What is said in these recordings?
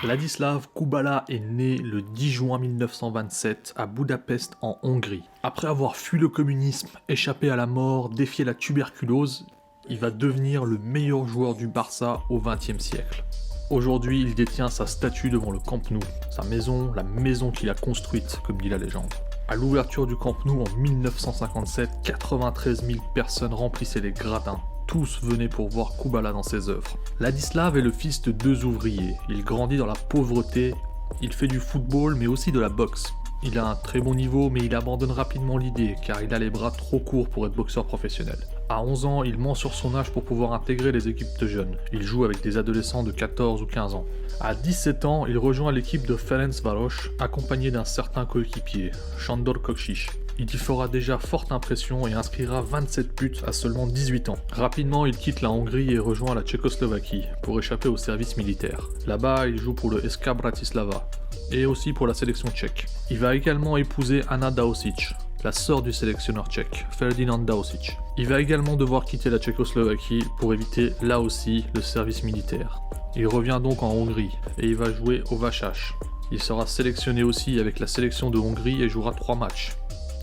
Ladislav Kubala est né le 10 juin 1927 à Budapest en Hongrie. Après avoir fui le communisme, échappé à la mort, défié la tuberculose, il va devenir le meilleur joueur du Barça au XXe siècle. Aujourd'hui, il détient sa statue devant le Camp Nou, sa maison, la maison qu'il a construite, comme dit la légende. À l'ouverture du Camp Nou en 1957, 93 000 personnes remplissaient les gradins. Tous venaient pour voir Kubala dans ses œuvres. Ladislav est le fils de deux ouvriers. Il grandit dans la pauvreté. Il fait du football, mais aussi de la boxe. Il a un très bon niveau, mais il abandonne rapidement l'idée, car il a les bras trop courts pour être boxeur professionnel. À 11 ans, il ment sur son âge pour pouvoir intégrer les équipes de jeunes. Il joue avec des adolescents de 14 ou 15 ans. À 17 ans, il rejoint l'équipe de Ferencváros, accompagné d'un certain coéquipier, Sándor Kocsis. Il y fera déjà forte impression et inscrira 27 buts à seulement 18 ans. Rapidement, il quitte la Hongrie et rejoint la Tchécoslovaquie pour échapper au service militaire. Là-bas, il joue pour le SK Bratislava et aussi pour la sélection tchèque. Il va également épouser Anna Daosic, la sœur du sélectionneur tchèque, Ferdinand Daosic. Il va également devoir quitter la Tchécoslovaquie pour éviter, là aussi, le service militaire. Il revient donc en Hongrie et il va jouer au Vasas. Il sera sélectionné aussi avec la sélection de Hongrie et jouera 3 matchs.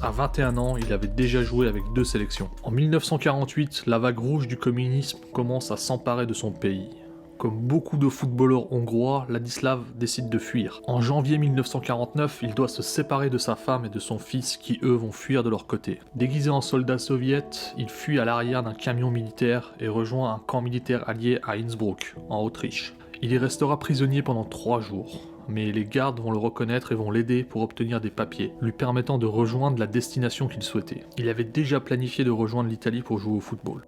À 21 ans, il avait déjà joué avec 2 sélections. En 1948, la vague rouge du communisme commence à s'emparer de son pays. Comme beaucoup de footballeurs hongrois, Ladislav décide de fuir. En janvier 1949, il doit se séparer de sa femme et de son fils qui, eux, vont fuir de leur côté. Déguisé en soldat soviète, il fuit à l'arrière d'un camion militaire et rejoint un camp militaire allié à Innsbruck, en Autriche. Il y restera prisonnier pendant 3 jours. Mais les gardes vont le reconnaître et vont l'aider pour obtenir des papiers, lui permettant de rejoindre la destination qu'il souhaitait. Il avait déjà planifié de rejoindre l'Italie pour jouer au football.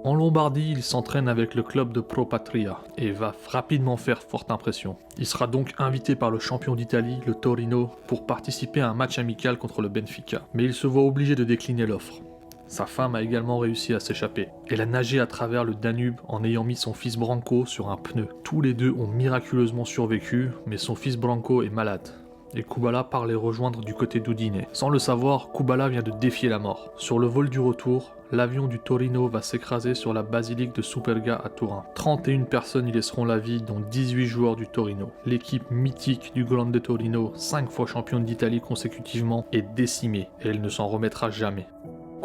En Lombardie, il s'entraîne avec le club de Pro Patria et va rapidement faire forte impression. Il sera donc invité par le champion d'Italie, le Torino, pour participer à un match amical contre le Benfica. Mais il se voit obligé de décliner l'offre. Sa femme a également réussi à s'échapper. Elle a nagé à travers le Danube en ayant mis son fils Branco sur un pneu. Tous les deux ont miraculeusement survécu, mais son fils Branco est malade. Et Kubala part les rejoindre du côté d'Udine. Sans le savoir, Kubala vient de défier la mort. Sur le vol du retour, l'avion du Torino va s'écraser sur la basilique de Superga à Turin. 31 personnes y laisseront la vie, dont 18 joueurs du Torino. L'équipe mythique du Grande Torino, 5 fois championne d'Italie consécutivement, est décimée et elle ne s'en remettra jamais.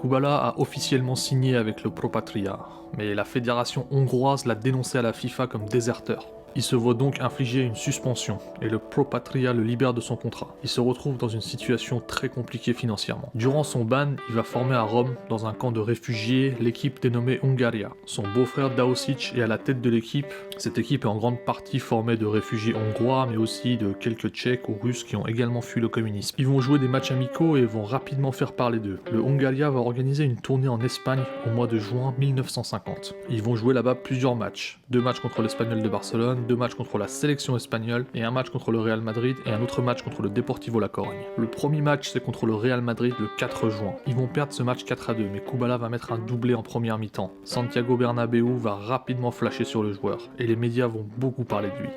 Kubala a officiellement signé avec le Pro Patria, mais la fédération hongroise l'a dénoncé à la FIFA comme déserteur. Il se voit donc infliger une suspension, et le Pro Patria le libère de son contrat. Il se retrouve dans une situation très compliquée financièrement. Durant son ban, il va former à Rome, dans un camp de réfugiés, l'équipe dénommée Hungaria. Son beau-frère Daosic est à la tête de l'équipe. Cette équipe est en grande partie formée de réfugiés hongrois, mais aussi de quelques Tchèques ou Russes qui ont également fui le communisme. Ils vont jouer des matchs amicaux et vont rapidement faire parler d'eux. Le Hungaria va organiser une tournée en Espagne au mois de juin 1950. Ils vont jouer là-bas plusieurs matchs. 2 matchs contre l'Espagnol de Barcelone, 2 matchs contre la sélection espagnole et un match contre le Real Madrid et un autre match contre le Deportivo La Corogne. Le premier match c'est contre le Real Madrid le 4 juin. Ils vont perdre ce match 4-2, mais Kubala va mettre un doublé en première mi-temps. Santiago Bernabéu va rapidement flasher sur le joueur et les médias vont beaucoup parler de lui.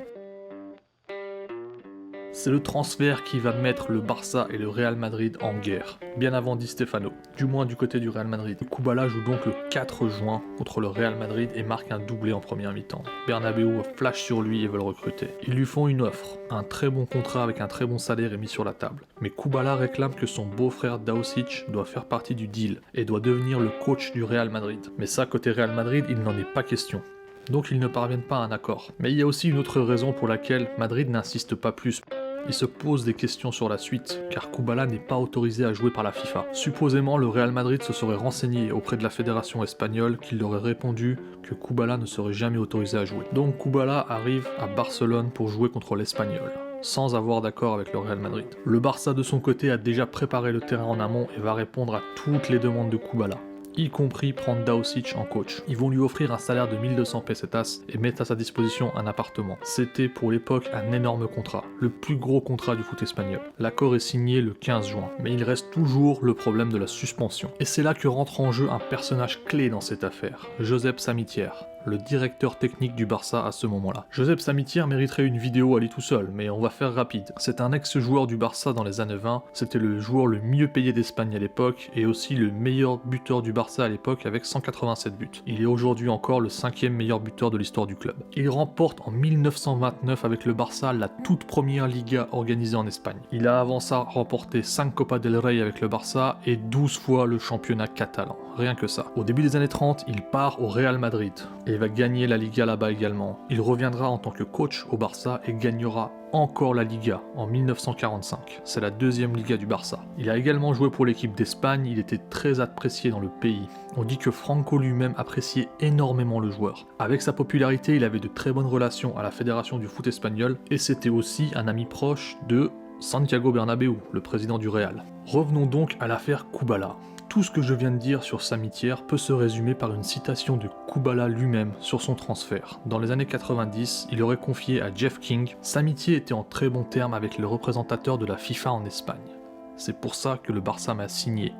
C'est le transfert qui va mettre le Barça et le Real Madrid en guerre, bien avant Di Stefano, du moins du côté du Real Madrid. Kubala joue donc le 4 juin contre le Real Madrid et marque un doublé en première mi-temps. Bernabéu flash sur lui et veut le recruter. Ils lui font une offre, un très bon contrat avec un très bon salaire est mis sur la table. Mais Kubala réclame que son beau-frère Daosic doit faire partie du deal et doit devenir le coach du Real Madrid. Mais ça, côté Real Madrid, il n'en est pas question. Donc ils ne parviennent pas à un accord. Mais il y a aussi une autre raison pour laquelle Madrid n'insiste pas plus. Il se pose des questions sur la suite, car Kubala n'est pas autorisé à jouer par la FIFA. Supposément, le Real Madrid se serait renseigné auprès de la fédération espagnole qui leur aurait répondu que Kubala ne serait jamais autorisé à jouer. Donc Kubala arrive à Barcelone pour jouer contre l'Espagnol, sans avoir d'accord avec le Real Madrid. Le Barça de son côté a déjà préparé le terrain en amont et va répondre à toutes les demandes de Kubala, y compris prendre Daosic en coach. Ils vont lui offrir un salaire de 1200 pesetas et mettre à sa disposition un appartement. C'était pour l'époque un énorme contrat, le plus gros contrat du foot espagnol. L'accord est signé le 15 juin, mais il reste toujours le problème de la suspension. Et c'est là que rentre en jeu un personnage clé dans cette affaire, Josep Samitier, le directeur technique du Barça à ce moment-là. Josep Samitier mériterait une vidéo à lui tout seul, mais on va faire rapide. C'est un ex-joueur du Barça dans les années 20, c'était le joueur le mieux payé d'Espagne à l'époque, et aussi le meilleur buteur du Barça à l'époque avec 187 buts. Il est aujourd'hui encore le 5e meilleur buteur de l'histoire du club. Il remporte en 1929 avec le Barça la toute première Liga organisée en Espagne. Il a avant ça remporté 5 Copa del Rey avec le Barça et 12 fois le championnat catalan. Rien que ça. Au début des années 30, il part au Real Madrid et il va gagner la Liga là-bas également. Il reviendra en tant que coach au Barça et gagnera encore la Liga en 1945. C'est la deuxième Liga du Barça. Il a également joué pour l'équipe d'Espagne, il était très apprécié dans le pays. On dit que Franco lui-même appréciait énormément le joueur. Avec sa popularité, il avait de très bonnes relations à la Fédération du foot espagnol et c'était aussi un ami proche de Santiago Bernabéu, le président du Real. Revenons donc à l'affaire Kubala. Tout ce que je viens de dire sur Samitier peut se résumer par une citation de Kubala lui-même sur son transfert. Dans les années 90, il aurait confié à Jeff King « Samitier était en très bons termes avec le représentateur de la FIFA en Espagne. C'est pour ça que le Barça m'a signé.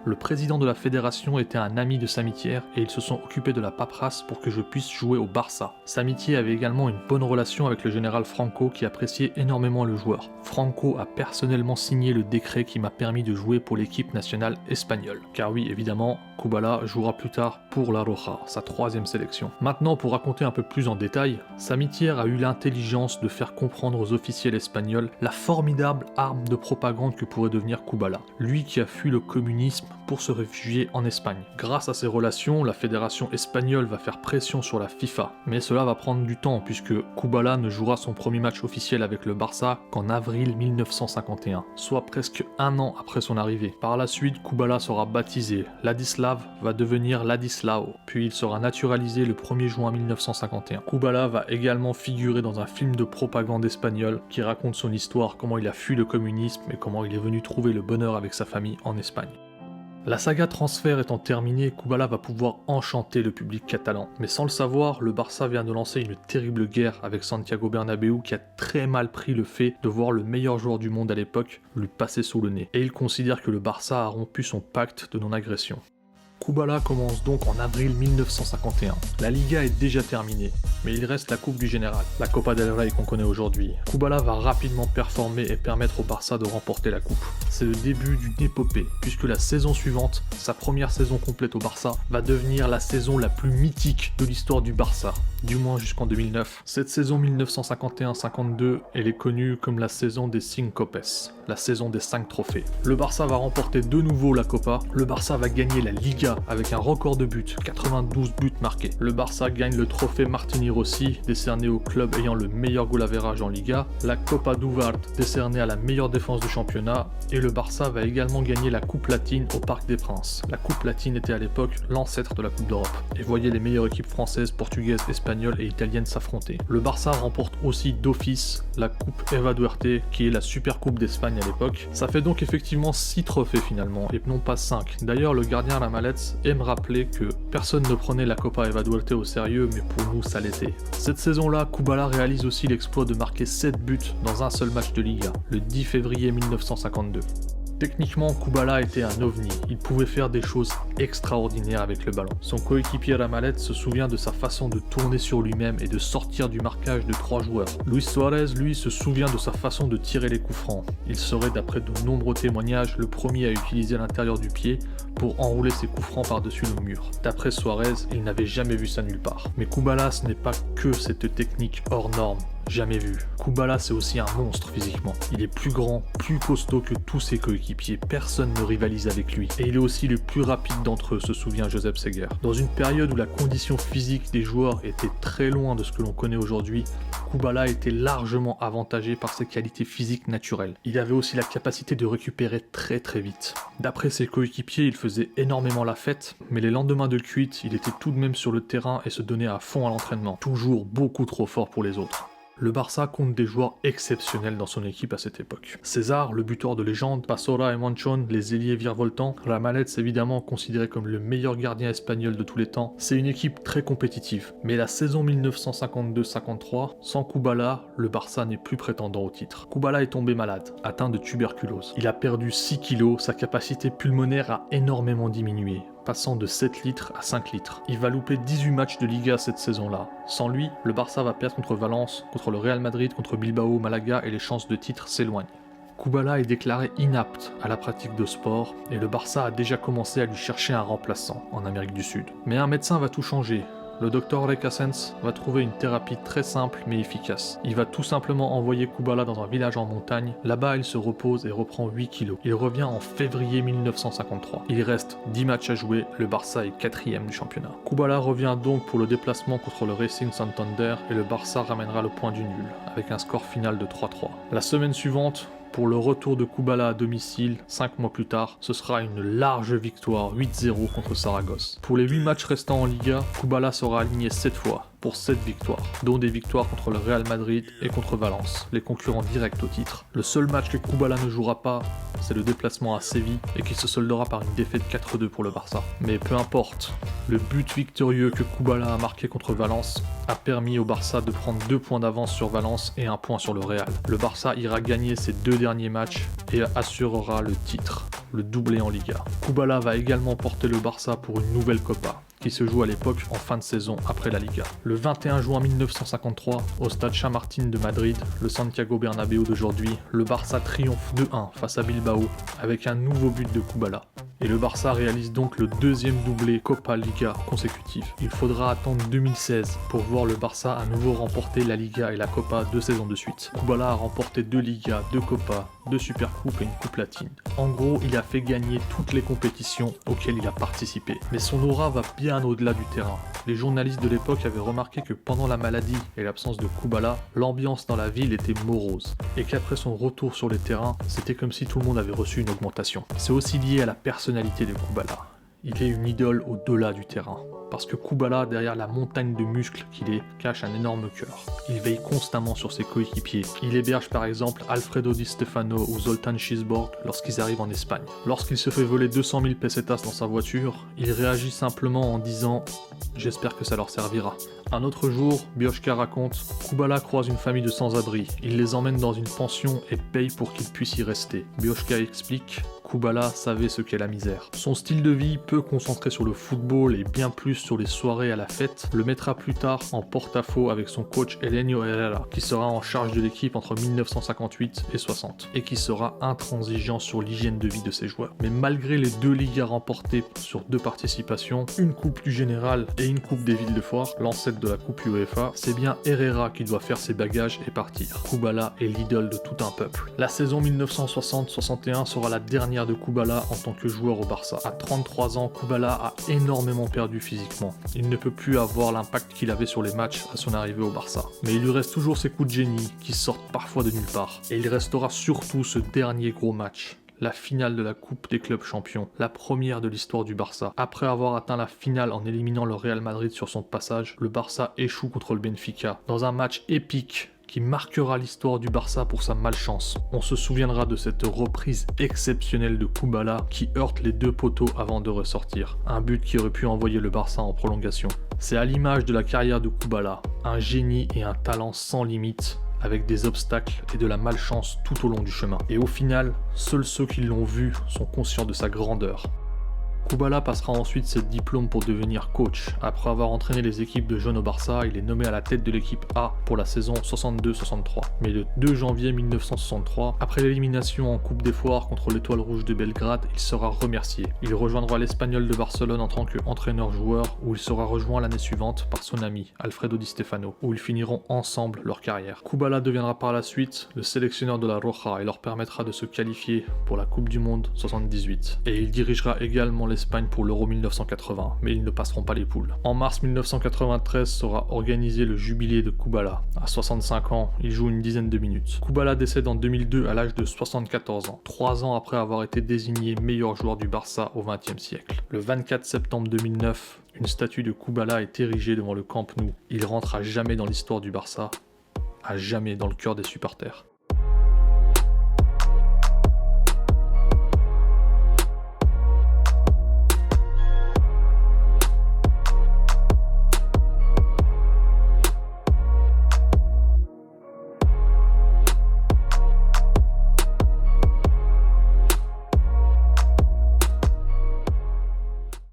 Le président de la fédération était un ami de Samitier et ils se sont occupés de la paperasse pour que je puisse jouer au Barça. Samitier avait également une bonne relation avec le général Franco qui appréciait énormément le joueur. Franco a personnellement signé le décret qui m'a permis de jouer pour l'équipe nationale espagnole. Car oui, évidemment, Kubala jouera plus tard pour la Roja, sa 3e sélection. Maintenant, pour raconter un peu plus en détail, Samitier a eu l'intelligence de faire comprendre aux officiels espagnols la formidable arme de propagande que pourrait devenir Kubala. Lui qui a fui le communisme pour se réfugier en Espagne. Grâce à ces relations, la fédération espagnole va faire pression sur la FIFA, mais cela va prendre du temps puisque Kubala ne jouera son premier match officiel avec le Barça qu'en avril 1951, soit presque un an après son arrivée. Par la suite, Kubala sera baptisé, Ladislav va devenir Ladislao, puis il sera naturalisé le 1er juin 1951. Kubala va également figurer dans un film de propagande espagnol qui raconte son histoire, comment il a fui le communisme et comment il est venu trouver le bonheur avec sa famille en Espagne. La saga transfert étant terminée, Kubala va pouvoir enchanter le public catalan. Mais sans le savoir, le Barça vient de lancer une terrible guerre avec Santiago Bernabéu qui a très mal pris le fait de voir le meilleur joueur du monde à l'époque lui passer sous le nez. Et il considère que le Barça a rompu son pacte de non-agression. Kubala commence donc en avril 1951. La Liga est déjà terminée, mais il reste la Coupe du Général, la Copa del Rey qu'on connaît aujourd'hui. Kubala va rapidement performer et permettre au Barça de remporter la coupe. C'est le début d'une épopée, puisque la saison suivante, sa première saison complète au Barça, va devenir la saison la plus mythique de l'histoire du Barça, du moins jusqu'en 2009. Cette saison 1951-52, elle est connue comme la saison des Cinc Copes, la saison des 5 trophées. Le Barça va remporter de nouveau la Copa, le Barça va gagner la Liga avec un record de buts, 92 buts marqués. Le Barça gagne le trophée Martini Rossi, décerné au club ayant le meilleur goal average en Liga, la Copa Duvart, décernée à la meilleure défense du championnat, et le Barça va également gagner la Coupe Latine au Parc des Princes. La Coupe Latine était à l'époque l'ancêtre de la Coupe d'Europe, et voyait les meilleures équipes françaises, portugaises, espagnoles et italiennes s'affronter. Le Barça remporte aussi d'office la Coupe Eva Duarte, qui est la Super Coupe d'Espagne à l'époque. Ça fait donc effectivement 6 trophées finalement, et non pas 5. D'ailleurs, le gardien Ramallet aime rappeler que personne ne prenait la Copa Eva Duarte au sérieux, mais pour nous ça l'était. Cette saison-là, Kubala réalise aussi l'exploit de marquer 7 buts dans un seul match de Liga, le 10 février 1952. Techniquement, Kubala était un ovni, il pouvait faire des choses extraordinaires avec le ballon. Son coéquipier Ramallet se souvient de sa façon de tourner sur lui-même et de sortir du marquage de 3 joueurs. Luis Suarez, lui, se souvient de sa façon de tirer les coups francs. Il serait, d'après de nombreux témoignages, le premier à utiliser l'intérieur du pied pour enrouler ses coups francs par-dessus le mur. D'après Suarez, il n'avait jamais vu ça nulle part. Mais Kubala, ce n'est pas que cette technique hors norme. Jamais vu. Kubala, c'est aussi un monstre physiquement. Il est plus grand, plus costaud que tous ses coéquipiers, personne ne rivalise avec lui. Et il est aussi le plus rapide d'entre eux, se souvient Josep Seger. Dans une période où la condition physique des joueurs était très loin de ce que l'on connaît aujourd'hui, Kubala était largement avantagé par ses qualités physiques naturelles. Il avait aussi la capacité de récupérer très très vite. D'après ses coéquipiers, il faisait énormément la fête, mais les lendemains de cuite, il était tout de même sur le terrain et se donnait à fond à l'entraînement. Toujours beaucoup trop fort pour les autres. Le Barça compte des joueurs exceptionnels dans son équipe à cette époque. César, le buteur de légende, Passola et Monchon, les ailiers virevoltants, Ramallet évidemment considéré comme le meilleur gardien espagnol de tous les temps. C'est une équipe très compétitive. Mais la saison 1952-53, sans Kubala, le Barça n'est plus prétendant au titre. Kubala est tombé malade, atteint de tuberculose. Il a perdu 6 kilos, sa capacité pulmonaire a énormément diminué. passant de 7 litres à 5 litres. Il va louper 18 matchs de Liga cette saison-là. Sans lui, le Barça va perdre contre Valence, contre le Real Madrid, contre Bilbao, Malaga et les chances de titre s'éloignent. Kubala est déclaré inapte à la pratique de sport et le Barça a déjà commencé à lui chercher un remplaçant en Amérique du Sud. Mais un médecin va tout changer. Le docteur Recasens va trouver une thérapie très simple mais efficace. Il va tout simplement envoyer Kubala dans un village en montagne. Là-bas, il se repose et reprend 8 kilos. Il revient en février 1953. Il reste 10 matchs à jouer, le Barça est 4e du championnat. Kubala revient donc pour le déplacement contre le Racing Santander et le Barça ramènera le point du nul, avec un score final de 3-3. La semaine suivante, pour le retour de Kubala à domicile, 5 mois plus tard, ce sera une large victoire 8-0 contre Saragosse. Pour les 8 matchs restants en Liga, Kubala sera aligné 7 fois, pour 7 victoires, dont des victoires contre le Real Madrid et contre Valence, les concurrents directs au titre. Le seul match que Kubala ne jouera pas, c'est le déplacement à Séville et qui se soldera par une défaite 4-2 pour le Barça. Mais peu importe, le but victorieux que Kubala a marqué contre Valence a permis au Barça de prendre 2 points d'avance sur Valence et 1 point sur le Real. Le Barça ira gagner ses 2 derniers matchs et assurera le titre, le doublé en Liga. Kubala va également porter le Barça pour une nouvelle Copa, qui se joue à l'époque en fin de saison après la Liga. Le 21 juin 1953, au stade Chamartín de Madrid, le Santiago Bernabéu d'aujourd'hui, le Barça triomphe 2-1 face à Bilbao avec un nouveau but de Kubala. Et le Barça réalise donc le 2e doublé Copa Liga consécutif. Il faudra attendre 2016 pour voir le Barça à nouveau remporter la Liga et la Copa 2 saisons de suite. Kubala a remporté 2 Ligas, 2 Copas, 2 Supercoupes et une Coupe latine. En gros, il a fait gagner toutes les compétitions auxquelles il a participé. Mais son aura va bien au-delà du terrain. Les journalistes de l'époque avaient remarqué que pendant la maladie et l'absence de Kubala, l'ambiance dans la ville était morose. Et qu'après son retour sur les terrains, c'était comme si tout le monde avait reçu une augmentation. C'est aussi lié à la personnalité de Kubala. Il est une idole au-delà du terrain. Parce que Kubala, derrière la montagne de muscles qu'il est, cache un énorme cœur. Il veille constamment sur ses coéquipiers. Il héberge par exemple Alfredo Di Stefano ou Zoltan Schisborg lorsqu'ils arrivent en Espagne. Lorsqu'il se fait voler 200 000 pesetas dans sa voiture, il réagit simplement en disant « J'espère que ça leur servira ». Un autre jour, Bioshka raconte « Kubala croise une famille de sans-abri. Il les emmène dans une pension et paye pour qu'ils puissent y rester. » Bioshka explique « Kubala savait ce qu'est la misère. Son style de vie, peu concentré sur le football et bien plus sur les soirées à la fête, le mettra plus tard en porte-à-faux avec son coach Elenio Herrera, qui sera en charge de l'équipe entre 1958 et 60, et qui sera intransigeant sur l'hygiène de vie de ses joueurs. Mais malgré les 2 Ligas remportées sur 2 participations, une Coupe du Général et une Coupe des Villes de Foire, l'ancêtre de la Coupe UEFA, c'est bien Herrera qui doit faire ses bagages et partir. Kubala est l'idole de tout un peuple. La saison 1960-61 sera la dernière de Kubala en tant que joueur au Barça. À 33 ans, Kubala a énormément perdu physiquement. Il ne peut plus avoir l'impact qu'il avait sur les matchs à son arrivée au Barça. Mais il lui reste toujours ses coups de génie qui sortent parfois de nulle part. Et il restera surtout ce dernier gros match. La finale de la Coupe des clubs champions, la première de l'histoire du Barça. Après avoir atteint la finale en éliminant le Real Madrid sur son passage, le Barça échoue contre le Benfica dans un match épique qui marquera l'histoire du Barça pour sa malchance. On se souviendra de cette reprise exceptionnelle de Kubala qui heurte les 2 poteaux avant de ressortir. Un but qui aurait pu envoyer le Barça en prolongation. C'est à l'image de la carrière de Kubala, un génie et un talent sans limite, avec des obstacles et de la malchance tout au long du chemin. Et au final, seuls ceux qui l'ont vu sont conscients de sa grandeur. Kubala passera ensuite ses diplômes pour devenir coach. Après avoir entraîné les équipes de jeunes au Barça, il est nommé à la tête de l'équipe A pour la saison 62-63. Mais le 2 janvier 1963, après l'élimination en Coupe des Foires contre l'Étoile Rouge de Belgrade, il sera remercié. Il rejoindra l'Espagnol de Barcelone en tant qu'entraîneur-joueur, où il sera rejoint l'année suivante par son ami, Alfredo Di Stefano, où ils finiront ensemble leur carrière. Kubala deviendra par la suite le sélectionneur de la Roja et leur permettra de se qualifier pour la Coupe du Monde 78. Et il dirigera également l'Espagne pour l'Euro 1980, mais ils ne passeront pas les poules. En mars 1993 sera organisé le jubilé de Kubala. À 65 ans, il joue une dizaine de minutes. Kubala décède en 2002 à l'âge de 74 ans, 3 ans après avoir été désigné meilleur joueur du Barça au XXe siècle. Le 24 septembre 2009, une statue de Kubala est érigée devant le Camp Nou. Il rentre à jamais dans l'histoire du Barça, à jamais dans le cœur des supporters.